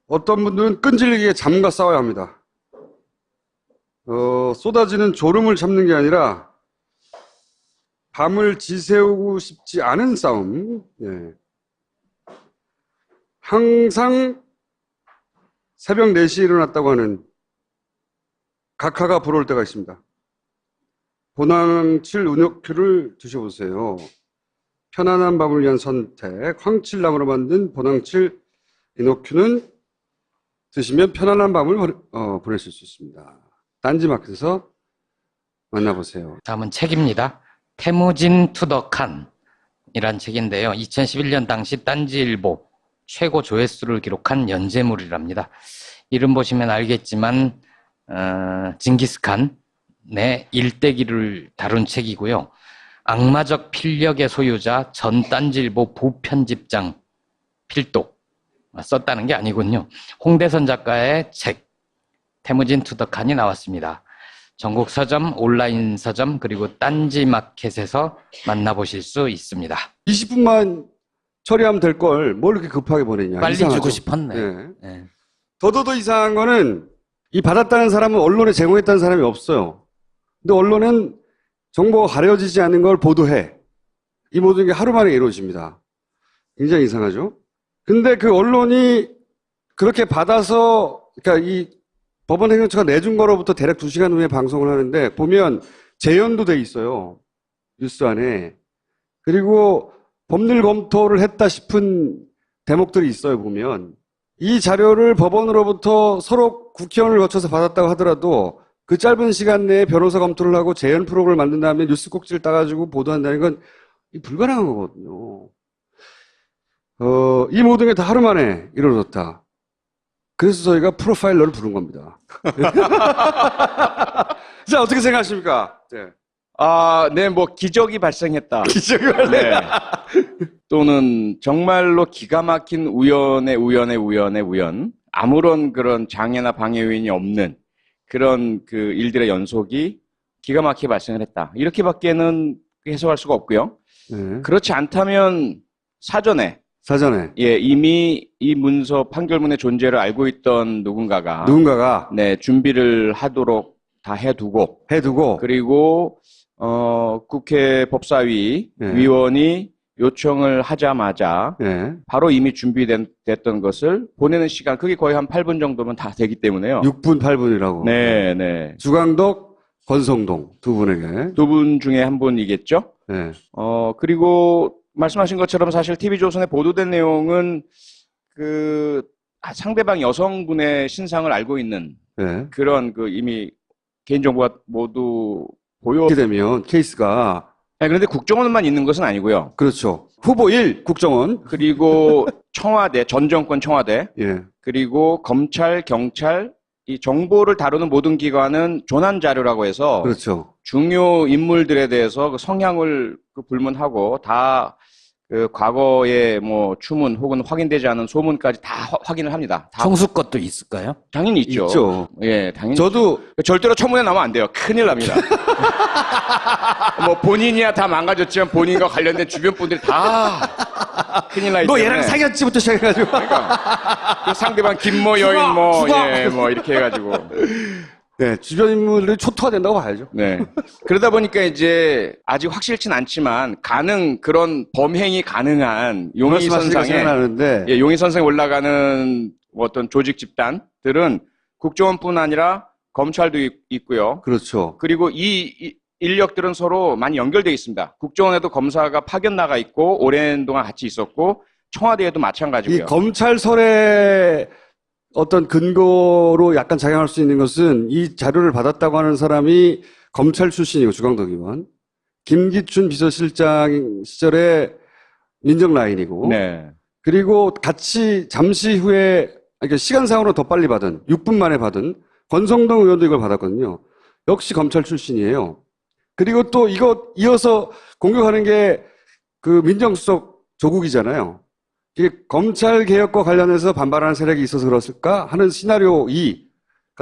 Speaker 1: 어떤 분들은 끈질기게 잠과 싸워야 합니다. 쏟아지는 졸음을 참는 게 아니라 밤을 지새우고 싶지 않은 싸움. 예. 항상 새벽 4시에 일어났다고 하는 각하가 부러울 때가 있습니다. 보낭칠 은옥큐를 드셔보세요. 편안한 밤을 위한 선택. 황칠나무로 만든 보낭칠 이노큐는 드시면 편안한 밤을 보내실 수 있습니다. 딴지마켓에서 만나보세요.
Speaker 2: 다음은 책입니다. 태무진 투더 칸이란 책인데요. 2011년 당시 딴지일보 최고 조회수를 기록한 연재물이랍니다. 이름 보시면 알겠지만 징기스칸의 일대기를 다룬 책이고요. 악마적 필력의 소유자 전 딴지일보 부편집장 필독 썼다는 게 아니군요. 홍대선 작가의 책 태무진 투더 칸이 나왔습니다. 전국 서점, 온라인 서점, 그리고 딴지마켓에서 만나보실 수 있습니다.
Speaker 1: 20분만 처리하면 될 걸 뭘 이렇게 급하게 보내냐.
Speaker 2: 빨리
Speaker 1: 이상하죠?
Speaker 2: 주고 싶었네.
Speaker 1: 네.
Speaker 2: 네.
Speaker 1: 더더더 이상한 거는 이 받았다는 사람은 언론에 제공했다는 사람이 없어요. 근데 언론은 정보가 가려지지 않는 걸 보도해. 이 모든 게 하루 만에 이루어집니다. 굉장히 이상하죠? 근데 그 언론이 그렇게 받아서, 그러니까 이 법원행정처가 내준 거로부터 대략 2시간 후에 방송을 하는데 보면 재연도 돼 있어요. 뉴스 안에. 그리고 법률 검토를 했다 싶은 대목들이 있어요, 보면. 이 자료를 법원으로부터 서로 국회의원을 거쳐서 받았다고 하더라도 그 짧은 시간 내에 변호사 검토를 하고 재연 프로그램을 만든 다음에 뉴스 꼭지를 따가지고 보도한다는 건 불가능한 거거든요. 이 모든 게 다 하루 만에 이루어졌다. 그래서 저희가 프로파일러를 부른 겁니다. 자, 어떻게 생각하십니까? 네.
Speaker 3: 네, 뭐 기적이 발생했다.
Speaker 1: 기적이
Speaker 3: 네. 또는 정말로 기가 막힌 우연의 우연. 아무런 그런 장애나 방해 요인이 없는 그런 그 일들의 연속이 기가 막히게 발생을 했다. 이렇게밖에는 해석할 수가 없고요.
Speaker 1: 네.
Speaker 3: 그렇지 않다면 사전에 예, 이미 이 문서 판결문의 존재를 알고 있던 누군가가 네, 준비를 하도록 다 해두고 그리고 국회 법사위
Speaker 1: 네.
Speaker 3: 위원이 요청을 하자마자
Speaker 1: 네.
Speaker 3: 바로 이미 준비됐던 것을 보내는 시간 그게 거의 한 8분 정도면 다 되기 때문에요.
Speaker 1: 6분, 8분이라고.
Speaker 3: 네, 네.
Speaker 1: 주광덕, 권성동 두 분에게.
Speaker 3: 두 분 중에 한 분이겠죠.
Speaker 1: 네.
Speaker 3: 그리고 말씀하신 것처럼 사실 TV조선에 보도된 내용은 그 상대방 여성분의 신상을 알고 있는
Speaker 1: 네.
Speaker 3: 그런 그 이미 개인정보가 모두
Speaker 1: 이렇게 되면 케이스가.
Speaker 3: 네, 그런데 국정원만 있는 것은 아니고요.
Speaker 1: 그렇죠. 후보 1 국정원.
Speaker 3: 그리고 청와대, 전 정권 청와대.
Speaker 1: 예.
Speaker 3: 그리고 검찰, 경찰, 이 정보를 다루는 모든 기관은 조난 자료라고 해서.
Speaker 1: 그렇죠.
Speaker 3: 중요 인물들에 대해서 그 성향을 불문하고 다 그 과거의 뭐 추문 혹은 확인되지 않은 소문까지 다 확인을 합니다. 다
Speaker 2: 총수 것도 있을까요?
Speaker 3: 당연히 있죠.
Speaker 1: 있죠.
Speaker 3: 예, 당연히.
Speaker 1: 저도
Speaker 3: 절대로 청문회 나오면 안 돼요. 큰일 납니다. 뭐 본인이야 다 망가졌지만 본인과 관련된 주변 분들이 다 큰일 나기 때문에.
Speaker 1: 너 얘랑 사귀었지부터 시작해가지고.
Speaker 3: 그러니까 그 상대방 김모 여인 예, 뭐 이렇게 해가지고.
Speaker 1: 네, 주변 인물들이 초토화된다고 봐야죠.
Speaker 3: 네. 그러다 보니까 이제 아직 확실치는 않지만 그런 범행이 가능한 용의선상에 예, 용의선상에 올라가는 어떤 조직 집단들은 국정원뿐 아니라 검찰도 있고요.
Speaker 1: 그렇죠.
Speaker 3: 그리고 이 인력들은 서로 많이 연결되어 있습니다. 국정원에도 검사가 파견 나가 있고 오랜 동안 같이 있었고 청와대에도 마찬가지고요.
Speaker 1: 이 검찰설의 어떤 근거로 약간 작용할 수 있는 것은 이 자료를 받았다고 하는 사람이 검찰 출신이고 주광덕 의원, 김기춘 비서실장 시절에 민정 라인이고,
Speaker 3: 네.
Speaker 1: 그리고 같이 잠시 후에 그러니까 시간상으로 더 빨리 받은 6분 만에 받은 권성동 의원도 이걸 받았거든요. 역시 검찰 출신이에요. 그리고 또 이거 이어서 공격하는 게 그 민정수석 조국이잖아요. 이게 검찰 개혁과 관련해서 반발하는 세력이 있어서 그렇을까 하는 시나리오 2.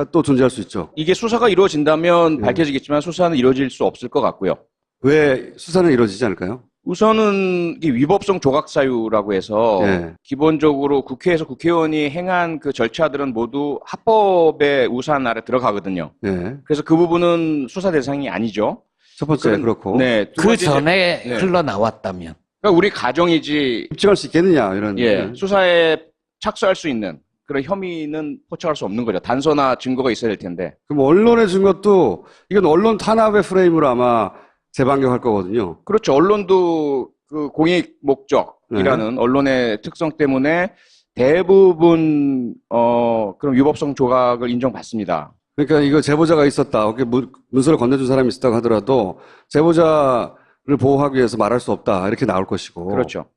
Speaker 1: 또 존재할 수 있죠.
Speaker 3: 이게 수사가 이루어진다면
Speaker 1: 예.
Speaker 3: 밝혀지겠지만 수사는 이루어질 수 없을 것 같고요.
Speaker 1: 왜 수사는 이루어지지 않을까요?
Speaker 3: 우선은 이 위법성 조각 사유라고 해서
Speaker 1: 예.
Speaker 3: 기본적으로 국회에서 국회의원이 행한 그 절차들은 모두 합법의 우산 아래 들어가거든요.
Speaker 1: 예.
Speaker 3: 그래서 그 부분은 수사 대상이 아니죠.
Speaker 1: 첫 번째 그렇고
Speaker 3: 네. 두
Speaker 2: 그
Speaker 3: 번째,
Speaker 2: 전에
Speaker 3: 네.
Speaker 2: 흘러나왔다면.
Speaker 3: 그러니까 우리 가정이지
Speaker 1: 입증할 수 있겠느냐 이런.
Speaker 3: 예, 수사에 착수할 수 있는 그런 혐의는 포착할 수 없는 거죠. 단서나 증거가 있어야 될 텐데.
Speaker 1: 그럼 언론에 준 것도 이건 언론 탄압의 프레임으로 아마 재방영할 거거든요.
Speaker 3: 그렇죠. 언론도 그 공익 목적이라는 언론의 특성 때문에 대부분 그런 위법성 조각을 인정받습니다.
Speaker 1: 그러니까 이거 제보자가 있었다. 이렇게 문서를 건네준 사람이 있었다고 하더라도 제보자를 보호하기 위해서 말할 수 없다. 이렇게 나올 것이고.
Speaker 3: 그렇죠.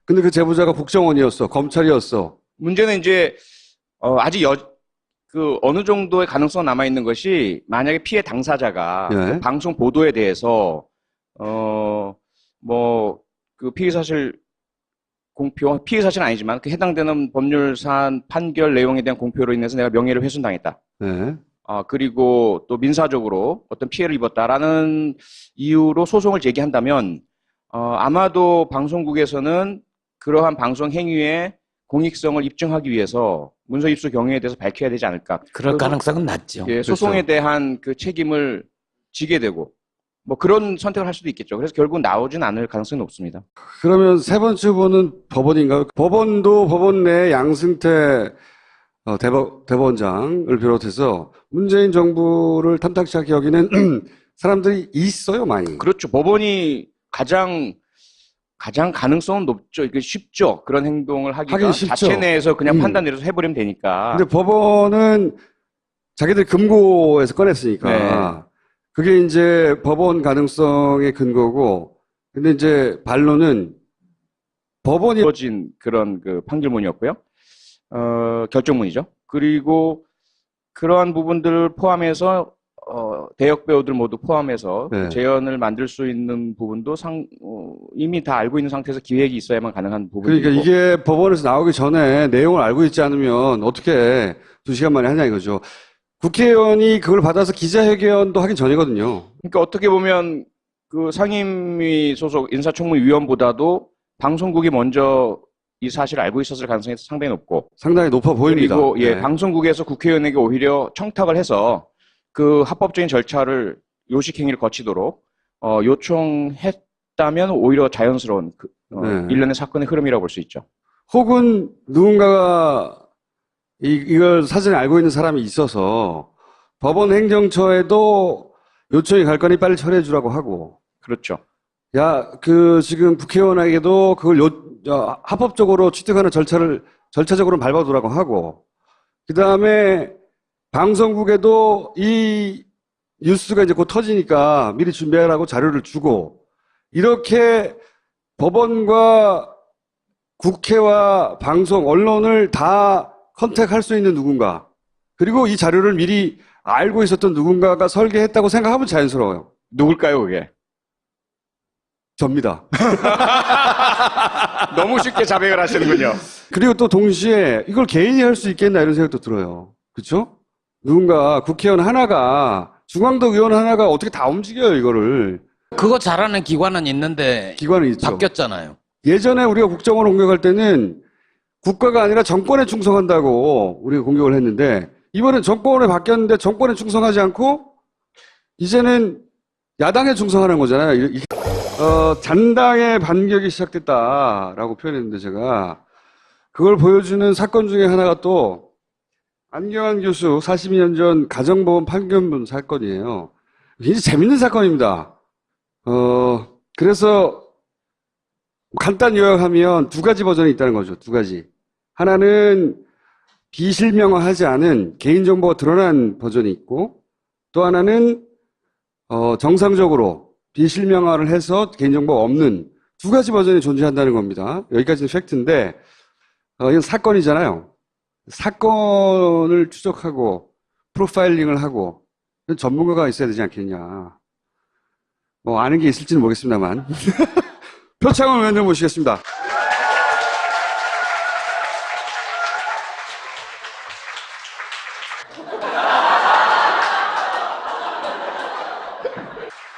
Speaker 1: 근데 그 제보자가 국정원이었어. 검찰이었어.
Speaker 3: 문제는 이제 아직 그 어느 정도의 가능성 남아 있는 것이 만약에 피해 당사자가
Speaker 1: 예.
Speaker 3: 그 방송 보도에 대해서 뭐 그 피해 사실 공표 피해 사실은 아니지만 그 해당되는 법률 사안 판결 내용에 대한 공표로 인해서 내가 명예를 훼손당했다.
Speaker 1: 네.
Speaker 3: 그리고 또 민사적으로 어떤 피해를 입었다라는 이유로 소송을 제기한다면 아마도 방송국에서는 그러한 방송 행위의 공익성을 입증하기 위해서 문서 입수 경위에 대해서 밝혀야 되지 않을까.
Speaker 2: 그럴 가능성은 낮죠.
Speaker 3: 예, 소송에
Speaker 1: 그렇죠.
Speaker 3: 대한 그 책임을 지게 되고 뭐 그런 선택을 할 수도 있겠죠. 그래서 결국 나오진 않을 가능성이 높습니다.
Speaker 1: 그러면 세 번째 후보는 법원인가요? 법원도 법원 내 양승태 대법원장을 비롯해서 문재인 정부를 탐탁치 않게 여기는 사람들이 있어요, 많이.
Speaker 3: 그렇죠. 법원이 가장 가능성은 높죠. 이게 쉽죠. 그런 행동을 하기가
Speaker 1: 하긴 쉽죠.
Speaker 3: 자체 내에서 그냥 판단 내려서 해버리면 되니까.
Speaker 1: 근데 법원은 자기들 금고에서 꺼냈으니까
Speaker 3: 네.
Speaker 1: 그게 이제 법원 가능성의 근거고, 근데 이제 반론은 법원이
Speaker 3: 이루어진 그런 그 판결문이었고요. 결정문이죠. 그리고 그러한 부분들을 포함해서 대역 배우들 모두 포함해서
Speaker 1: 네.
Speaker 3: 재연을 만들 수 있는 부분도 이미 다 알고 있는 상태에서 기획이 있어야만 가능한 부분이고.
Speaker 1: 그러니까 이게 법원에서 나오기 전에 내용을 알고 있지 않으면 어떻게 2시간 만에 하냐 이거죠. 국회의원이 그걸 받아서 기자회견도 하기 전이거든요.
Speaker 3: 그러니까 어떻게 보면 그 상임위 소속 인사청문위원보다도 방송국이 먼저 이 사실을 알고 있었을 가능성이 상당히 높고.
Speaker 1: 상당히 높아 보입니다.
Speaker 3: 그리고 예,
Speaker 1: 네.
Speaker 3: 방송국에서 국회의원에게 오히려 청탁을 해서 그 합법적인 절차를 요식행위를 거치도록 요청했다면 오히려 자연스러운
Speaker 1: 네.
Speaker 3: 일련의 사건의 흐름이라고 볼 수 있죠.
Speaker 1: 혹은 누군가가 이걸 사전에 알고 있는 사람이 있어서 법원 행정처에도 요청이 갈 거니 빨리 처리해 주라고 하고.
Speaker 3: 그렇죠.
Speaker 1: 야, 지금 국회의원에게도 그걸 합법적으로 취득하는 절차적으로 밟아두라고 하고. 그 다음에 방송국에도 이 뉴스가 이제 곧 터지니까 미리 준비하라고 자료를 주고. 이렇게 법원과 국회와 방송, 언론을 다 컨택할 수 있는 누군가, 그리고 이 자료를 미리 알고 있었던 누군가가 설계했다고 생각하면 자연스러워요.
Speaker 3: 누굴까요, 그게?
Speaker 1: 접니다.
Speaker 3: 너무 쉽게 자백을 하시는군요.
Speaker 1: 그리고 또 동시에 이걸 개인이 할 수 있겠나 이런 생각도 들어요. 그렇죠? 누군가 국회의원 하나가, 중앙도 의원 하나가 어떻게 다 움직여요, 이거를.
Speaker 2: 그거 잘하는 기관은 있는데
Speaker 1: 기관은 있죠.
Speaker 2: 바뀌었잖아요.
Speaker 1: 예전에 우리가 국정원을 공격할 때는 국가가 아니라 정권에 충성한다고 우리가 공격을 했는데, 이번엔 정권에 바뀌었는데 정권에 충성하지 않고 이제는 야당에 충성하는 거잖아요. 잔당의 반격이 시작됐다라고 표현했는데, 제가 그걸 보여주는 사건 중에 하나가 또 안경환 교수 42년 전 가정보험 판결문 사건이에요. 굉장히 재밌는 사건입니다. 그래서 간단 요약하면 두 가지 버전이 있다는 거죠. 두 가지. 하나는 비실명화하지 않은 개인정보가 드러난 버전이 있고, 또 하나는 정상적으로 비실명화를 해서 개인정보가 없는 두 가지 버전이 존재한다는 겁니다. 여기까지는 팩트인데, 이건 사건이잖아요. 사건을 추적하고 프로파일링을 하고 전문가가 있어야 되지 않겠냐. 뭐 아는 게 있을지는 모르겠습니다만. 표창원 의원님 모시겠습니다.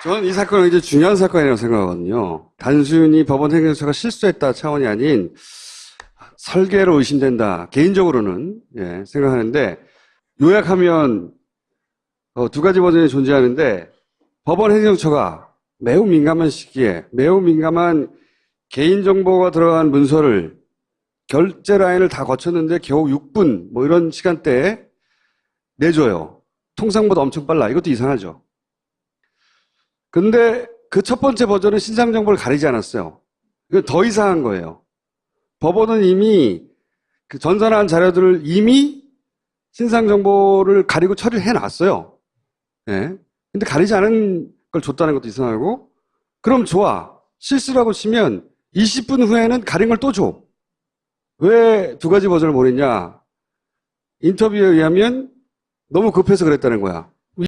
Speaker 1: 저는 이 사건은 이제 중요한 사건이라고 생각하거든요. 단순히 법원 행정처가 실수했다 차원이 아닌 설계로 의심된다. 개인적으로는 생각하는데 요약하면 두 가지 버전이 존재하는데 법원 행정처가 매우 민감한 시기에 매우 민감한 개인정보가 들어간 문서를 결제 라인을 다 거쳤는데 겨우 6분 뭐 이런 시간대에 내줘요. 통상보다 엄청 빨라. 이것도 이상하죠. 근데 그 첫 번째 버전은 신상 정보를 가리지 않았어요. 이건 더 이상한 거예요. 법원은 이미 그 전산한 자료들을 이미 신상 정보를 가리고 처리를 해놨어요. 예. 근데 가리지 않은 걸 줬다는 것도 이상하고, 그럼 좋아. 실수라고 치면 20분 후에는 가린 걸 또 줘. 왜 두 가지 버전을 보냈냐? 인터뷰에 의하면 너무 급해서 그랬다는 거야.